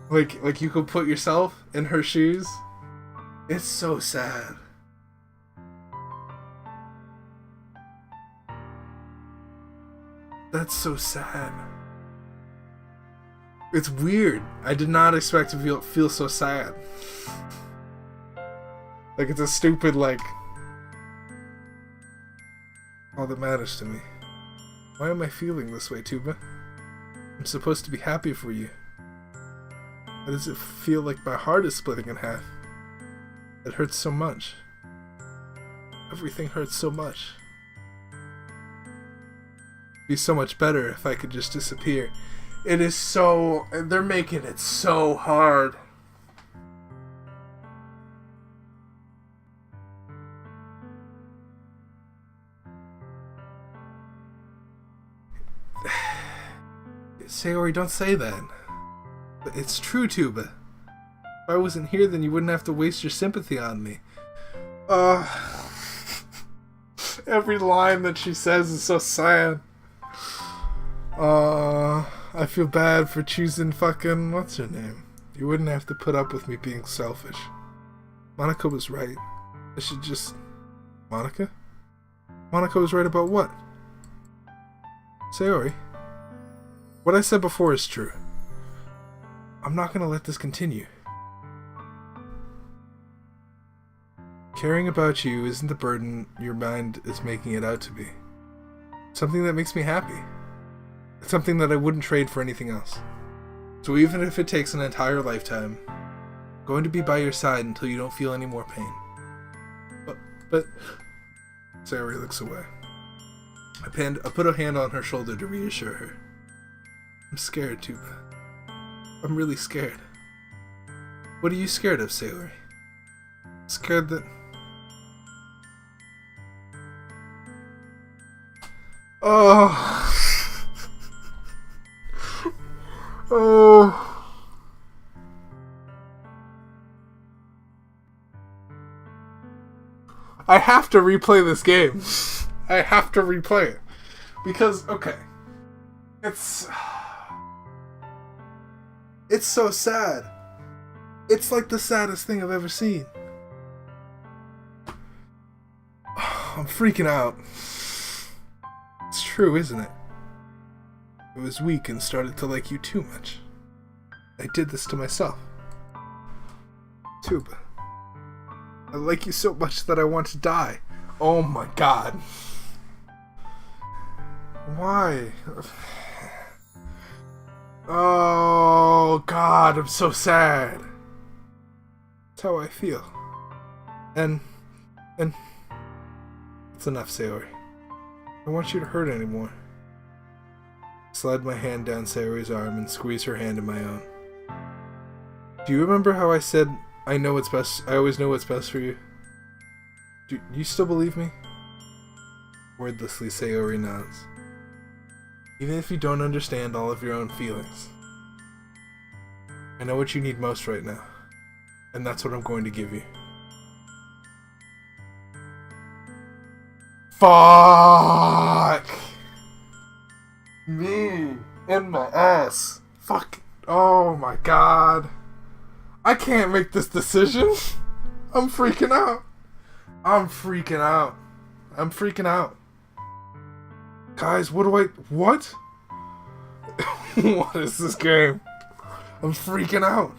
Like you could put yourself in her shoes. It's so sad. That's so sad. It's weird. I did not expect to feel so sad. Like it's a stupid all that matters to me. Why am I feeling this way, Tuba? I'm supposed to be happy for you. Why does it feel like my heart is splitting in half? It hurts so much. Everything hurts so much. It'd be so much better if I could just disappear. It is so... They're making it so hard. Sayori, don't say that. It's true, Tuba. If I wasn't here, then you wouldn't have to waste your sympathy on me. Every line that she says is so sad. I feel bad for choosing fucking... What's her name? You wouldn't have to put up with me being selfish. Monica was right. I should just... Monica? Monica was right about what? Sayori. What I said before is true. I'm not gonna let this continue. Caring about you isn't the burden your mind is making it out to be. It's something that makes me happy. It's something that I wouldn't trade for anything else. So even if it takes an entire lifetime, I'm going to be by your side until you don't feel any more pain. But... Sayori looks away. I put a hand on her shoulder to reassure her. I'm scared, Tuba. I'm really scared. What are you scared of, Sayori? Scared that... Oh... Oh... I have to replay this game. I have to replay it. Because, okay. It's so sad. It's like the saddest thing I've ever seen. I'm freaking out. It's true, isn't it? I was weak and started to like you too much. I did this to myself. Tuba. I like you so much that I want to die. Oh my god. Why? Oh god, I'm so sad. That's how I feel. And it's enough, Sayori. I don't want you to hurt anymore. Slide my hand down Sayori's arm and squeeze her hand in my own. Do you remember how I said I know what's best? I always know what's best for you. Do you still believe me? Wordlessly, Sayori nods. Even if you don't understand all of your own feelings. I know what you need most right now. And that's what I'm going to give you. Fuck! Me in my ass. Fuck. Oh my god. I can't make this decision. I'm freaking out. I'm freaking out. I'm freaking out. Guys, what? What is this game? I'm freaking out.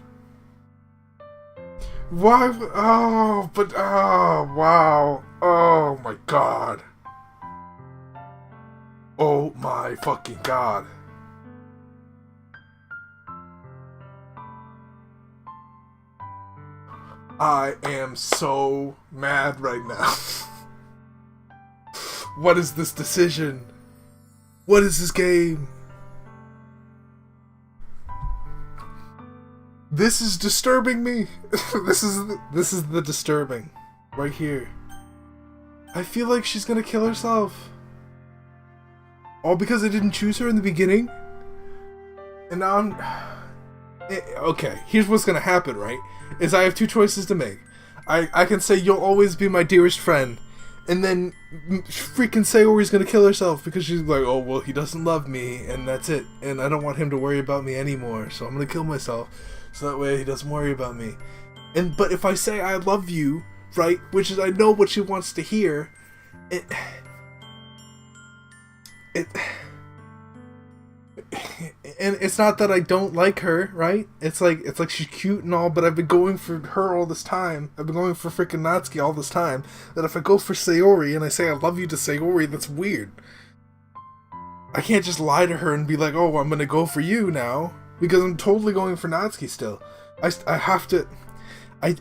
Why? Oh, but, oh, wow. Oh my god. Oh my fucking god. I am so mad right now. What is this decision? What is this game? This is disturbing me. This is the disturbing. Right here. I feel like she's gonna kill herself. All because I didn't choose her in the beginning? And now I'm... Okay, here's what's gonna happen, right? Is I have two choices to make. I can say you'll always be my dearest friend, and then freaking Sayori's gonna kill herself because she's like, oh, well, he doesn't love me, and that's it. And I don't want him to worry about me anymore, so I'm gonna kill myself, so that way he doesn't worry about me. But if I say I love you, right, which is I know what she wants to hear, and it's not that I don't like her, right? It's like she's cute and all, but I've been going for her all this time. I've been going for freaking Natsuki all this time. That if I go for Sayori and I say I love you to Sayori, that's weird. I can't just lie to her and be like, oh, I'm gonna go for you now, because I'm totally going for Natsuki still. I have to. I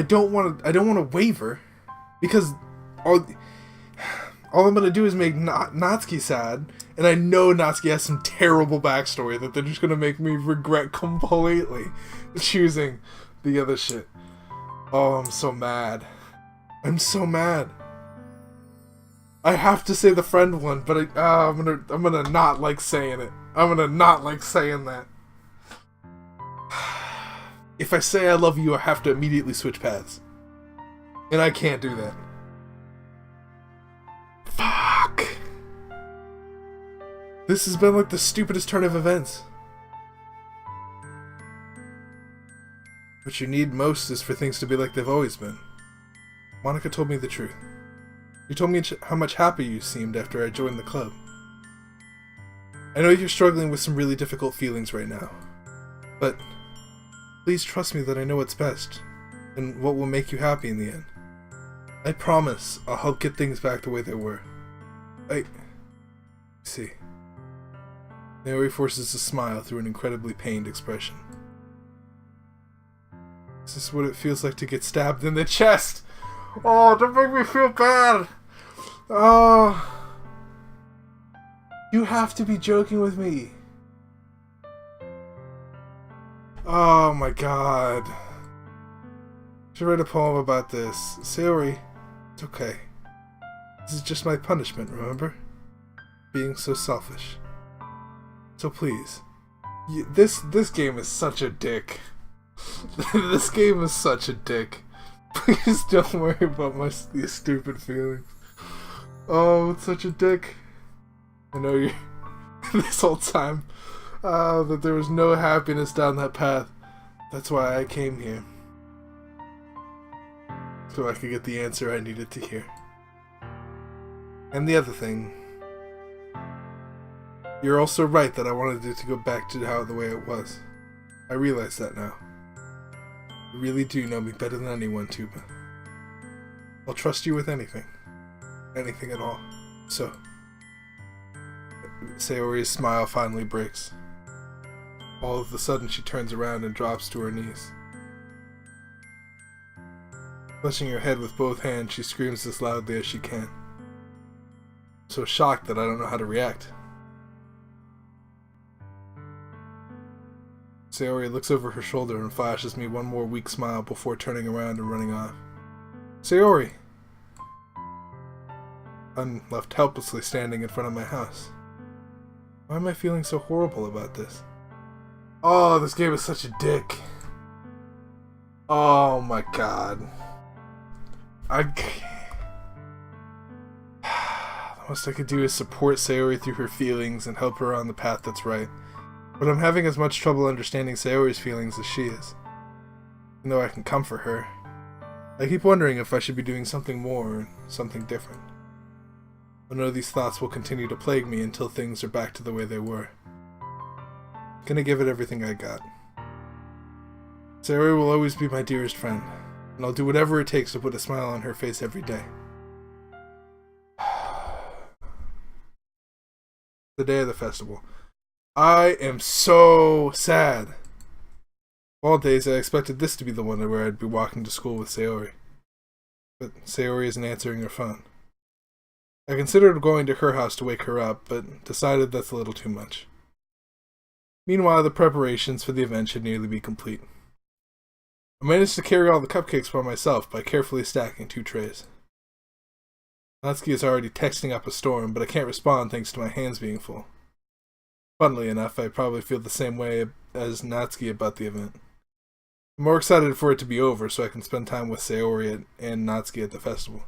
don't want to waver, because all I'm gonna do is make Natsuki sad. And I know Natsuki has some terrible backstory that they're just gonna make me regret completely choosing the other shit. Oh, I'm so mad. I'm so mad. I have to say the friend one, but I'm gonna not like saying it. I'm gonna not like saying that. If I say I love you, I have to immediately switch paths. And I can't do that. Fuck. This has been like the stupidest turn of events. What you need most is for things to be like they've always been. Monica told me the truth. You told me how much happy you seemed after I joined the club. I know you're struggling with some really difficult feelings right now, but please trust me that I know what's best and what will make you happy in the end. I promise I'll help get things back the way they were. See. Naori forces a smile through an incredibly pained expression. Is this what it feels like to get stabbed in the chest? Oh, don't make me feel bad! Oh. You have to be joking with me. Oh my god. I should write a poem about this. Sayori, it's okay. This is just my punishment, remember? Being so selfish. So please, this game is such a dick. This game is such a dick. Please don't worry about these stupid feelings. Oh, it's such a dick. I know you this whole time that there was no happiness down that path. That's why I came here. So I could get the answer I needed to hear. And the other thing, you're also right that I wanted it to go back to the way it was. I realize that now. You really do know me better than anyone, Tuba. I'll trust you with anything. Anything at all. So, Sayori's smile finally breaks. All of a sudden she turns around and drops to her knees. Clutching her head with both hands, she screams as loudly as she can. So shocked that I don't know how to react. Sayori looks over her shoulder and flashes me one more weak smile before turning around and running off. Sayori! I'm left helplessly standing in front of my house. Why am I feeling so horrible about this? Oh, this game is such a dick. Oh my god. The most I could do is support Sayori through her feelings and help her on the path that's right. But I'm having as much trouble understanding Sayori's feelings as she is. Even though I can comfort her, I keep wondering if I should be doing something more or something different. I know these thoughts will continue to plague me until things are back to the way they were. I'm gonna give it everything I got. Sayori will always be my dearest friend, and I'll do whatever it takes to put a smile on her face every day. The day of the festival. I am so sad. Of all days, I expected this to be the one where I'd be walking to school with Sayori. But Sayori isn't answering her phone. I considered going to her house to wake her up, but decided that's a little too much. Meanwhile, the preparations for the event should nearly be complete. I managed to carry all the cupcakes by myself by carefully stacking 2 trays. Natsuki is already texting up a storm, but I can't respond thanks to my hands being full. Funnily enough, I probably feel the same way as Natsuki about the event. I'm more excited for it to be over so I can spend time with Sayori and Natsuki at the festival.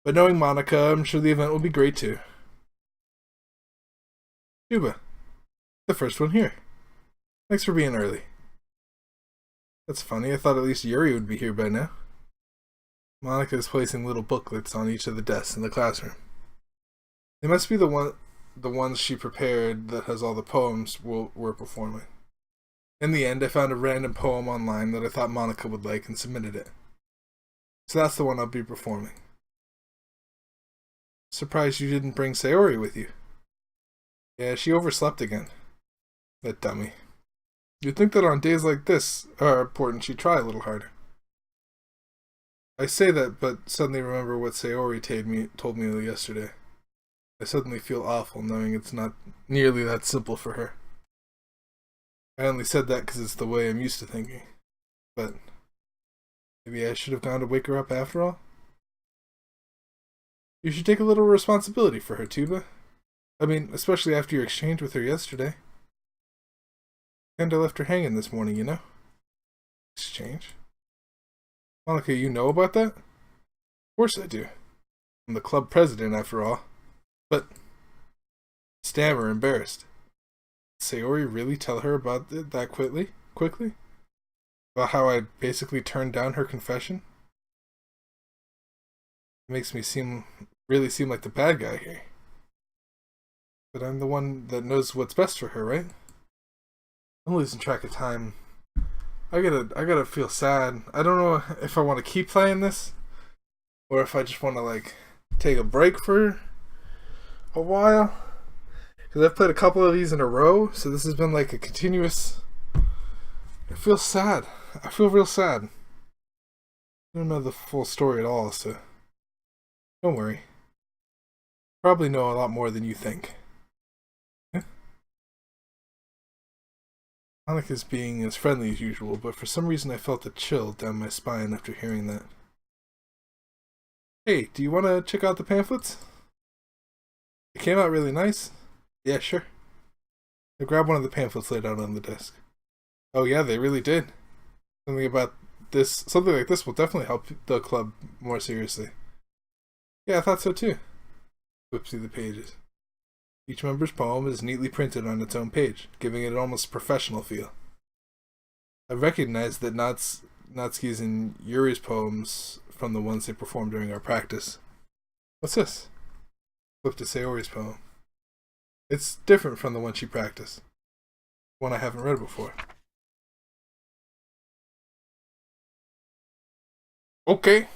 But knowing Monica, I'm sure the event will be great too. Tuba, the first one here. Thanks for being early. That's funny, I thought at least Yuri would be here by now. Monica is placing little booklets on each of the desks in the classroom. They must be the ones she prepared that has all the poems we're performing. In the end, I found a random poem online that I thought Monica would like and submitted it. So that's the one I'll be performing. Surprised you didn't bring Sayori with you. Yeah, she overslept again. That dummy. You'd think that on days like this are important she'd try a little harder. I say that, but suddenly remember what Sayori told me yesterday. I suddenly feel awful knowing it's not nearly that simple for her. I only said that because it's the way I'm used to thinking. But maybe I should have gone to wake her up after all? You should take a little responsibility for her, Tuba. I mean, especially after your exchange with her yesterday. Kinda left her hanging this morning, you know? Exchange? Monica, you know about that? Of course I do. I'm the club president, after all. But... Stammer, embarrassed. Did Sayori really tell her about it that quickly? About how I basically turned down her confession? It makes me really seem like the bad guy here. But I'm the one that knows what's best for her, right? I'm losing track of time. I gotta feel sad. I don't know if I want to keep playing this, or if I just want to, like, take a break for a while. Because I've played a couple of these in a row, so this has been like a continuous... I feel sad. I feel real sad. I don't know the full story at all, so... Don't worry. Probably know a lot more than you think. Monica's being as friendly as usual, but for some reason I felt a chill down my spine after hearing that. Hey, do you want to check out the pamphlets? It came out really nice. Yeah, sure. I grabbed one of the pamphlets laid out on the desk. Oh yeah, they really did. Something like this will definitely help the club more seriously. Yeah, I thought so too. Flip through the pages. Each member's poem is neatly printed on its own page, giving it an almost professional feel. I recognized that Natsuki's and Yuri's poems from the ones they performed during our practice. What's this? Flip to Sayori's poem. It's different from the one she practiced. One I haven't read before. Okay.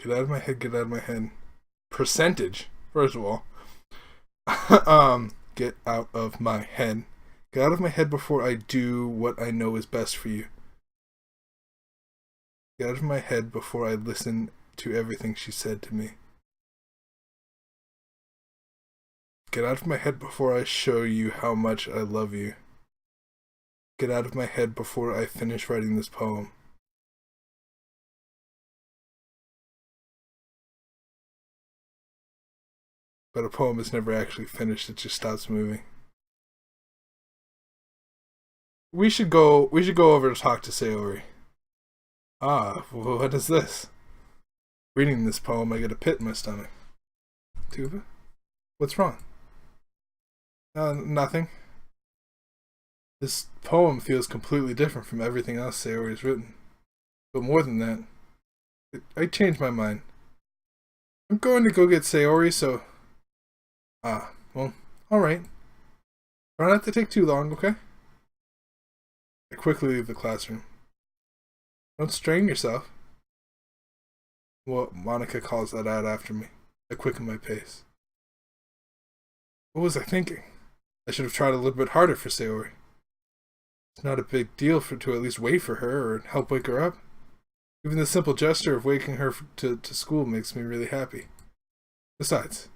Get out of my head, get out of my head. Percentage, first of all. Get out of my head. Get out of my head before I do what I know is best for you. Get out of my head before I listen to everything she said to me. Get out of my head before I show you how much I love you. Get out of my head before I finish writing this poem. But a poem is never actually finished, it just stops moving. We should go over to talk to Sayori. Ah, what is this? Reading this poem, I get a pit in my stomach. Tuba? What's wrong? Nothing. This poem feels completely different from everything else Sayori's written. But more than that, I changed my mind. I'm going to go get Sayori, so... well, alright. Try not to take too long, okay? I quickly leave the classroom. Don't strain yourself. Well, Monica calls that out after me. I quicken my pace. What was I thinking? I should have tried a little bit harder for Sayori. It's not a big deal to at least wait for her or help wake her up. Even the simple gesture of waking her to school makes me really happy. Besides,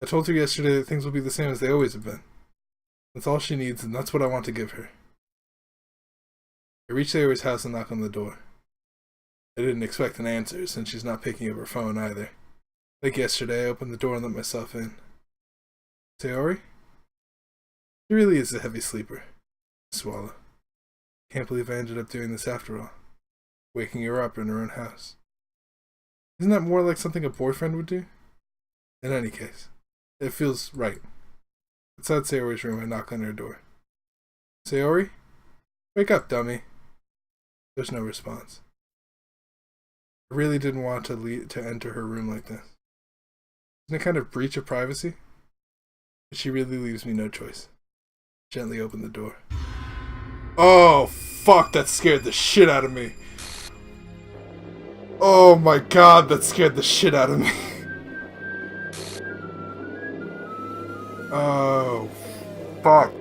I told her yesterday that things will be the same as they always have been. That's all she needs, and that's what I want to give her. I reach Sayori's house and knock on the door. I didn't expect an answer, since she's not picking up her phone either. Like yesterday, I opened the door and let myself in. Sayori? She really is a heavy sleeper. I swallow. Can't believe I ended up doing this after all. Waking her up in her own house. Isn't that more like something a boyfriend would do? In any case, it feels right. Outside Sayori's room, I knock on her door. Sayori? Wake up, dummy. There's no response. I really didn't want to enter her room like this. Isn't it kind of breach of privacy? But she really leaves me no choice. Gently open the door. Oh, fuck, that scared the shit out of me. Oh my god, that scared the shit out of me. Oh, fuck.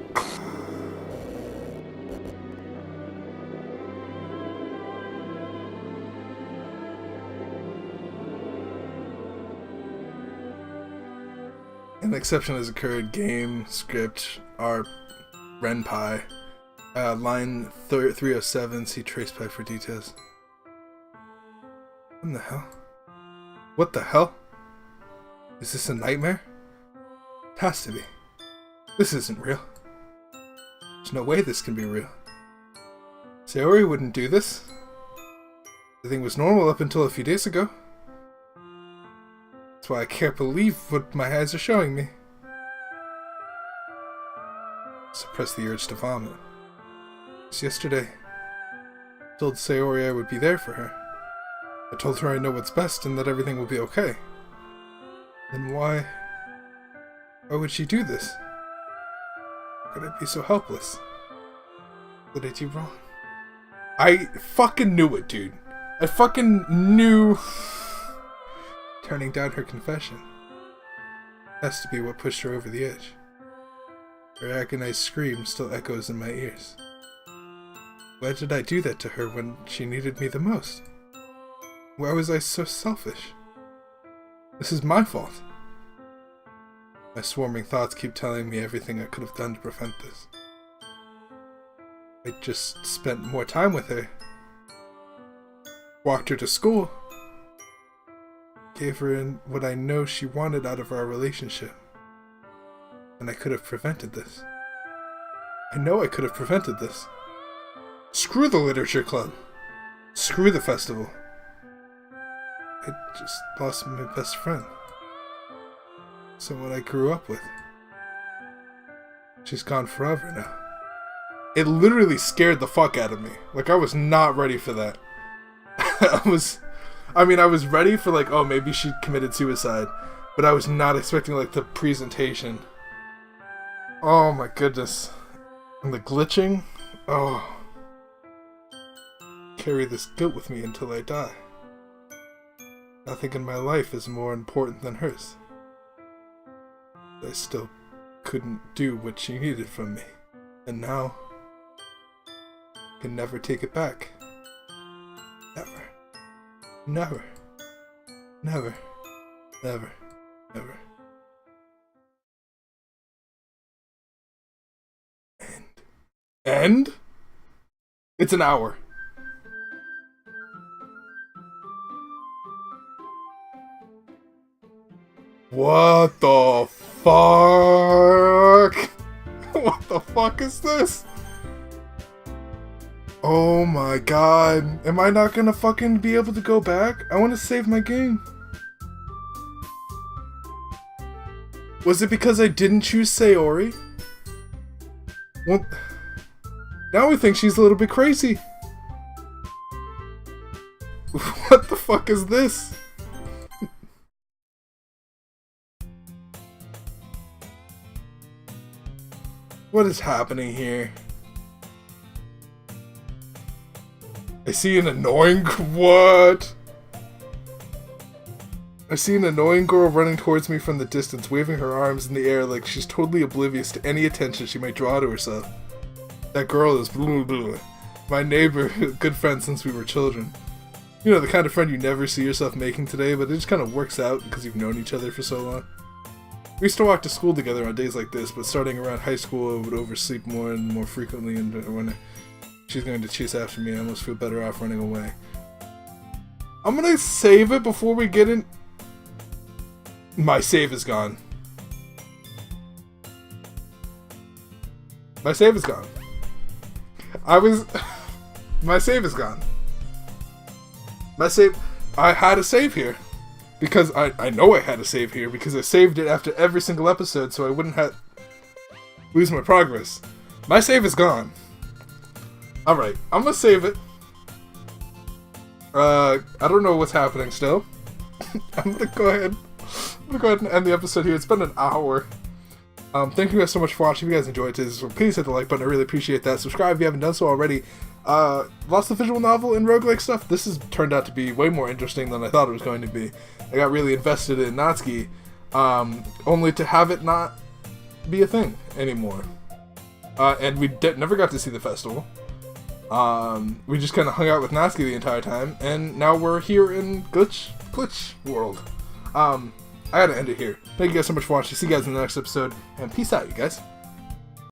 An exception has occurred. Game, script, art, Renpai. Line 307, see traceback for details. What the hell? What the hell? Is this a nightmare? It has to be. This isn't real. There's no way this can be real. Sayori wouldn't do this. Everything was normal up until a few days ago. That's why I can't believe what my eyes are showing me. Suppress the urge to vomit. Just yesterday, I told Sayori I would be there for her. I told her I know what's best and that everything will be okay. Then why would she do this? How could I be so helpless? What did I do wrong? I fucking knew it, dude. I fucking knew. Turning down her confession has to be what pushed her over the edge. Her agonized scream still echoes in my ears. Why did I do that to her when she needed me the most? Why was I so selfish? This is my fault. My swarming thoughts keep telling me everything I could have done to prevent this. I just spent more time with her. Walked her to school. Gave her what I know she wanted out of our relationship. And I could have prevented this. I know I could have prevented this. Screw the literature club. Screw the festival. I just lost my best friend. Someone I grew up with. She's gone forever now. It literally scared the fuck out of me. Like, I was not ready for that. I was ready for, like, oh, maybe she committed suicide. But I was not expecting, like, the presentation. Oh my goodness. And the glitching. Oh. Carry this guilt with me until I die. Nothing in my life is more important than hers. I still couldn't do what she needed from me. And now, I can never take it back. Never. Never. Never. Never. Never. End? It's an hour. What the fuck? What the fuck is this? Oh my god. Am I not gonna fucking be able to go back? I want to save my game. Was it because I didn't choose Sayori? Well, now I think she's a little bit crazy. What the fuck is this? What is happening here? I see an annoying... What? I see an annoying girl running towards me from the distance, waving her arms in the air like she's totally oblivious to any attention she might draw to herself. That girl is my neighbor, good friend since we were children. You know, the kind of friend you never see yourself making today, but it just kind of works out because you've known each other for so long. We used to walk to school together on days like this, but starting around high school, I would oversleep more and more frequently, and when she's going to chase after me, I almost feel better off running away. I'm gonna save it before we get in. My save is gone. My save is gone. My save is gone. I had a save here. Because I know I had a save here, because I saved it after every single episode so I wouldn't lose my progress. My save is gone. Alright, I'm gonna save it. I don't know what's happening still. I'm gonna go ahead and end the episode here. It's been an hour. Thank you guys so much for watching. If you guys enjoyed this, please hit the like button. I really appreciate that. Subscribe if you haven't done so already. Lost the visual novel and roguelike stuff. This has turned out to be way more interesting than I thought it was going to be. I got really invested in Natsuki, only to have it not be a thing anymore. And we never got to see the festival. We just kind of hung out with Natsuki the entire time, and now we're here in Glitch World. I gotta end it here. Thank you guys so much for watching. See you guys in the next episode, and peace out, you guys.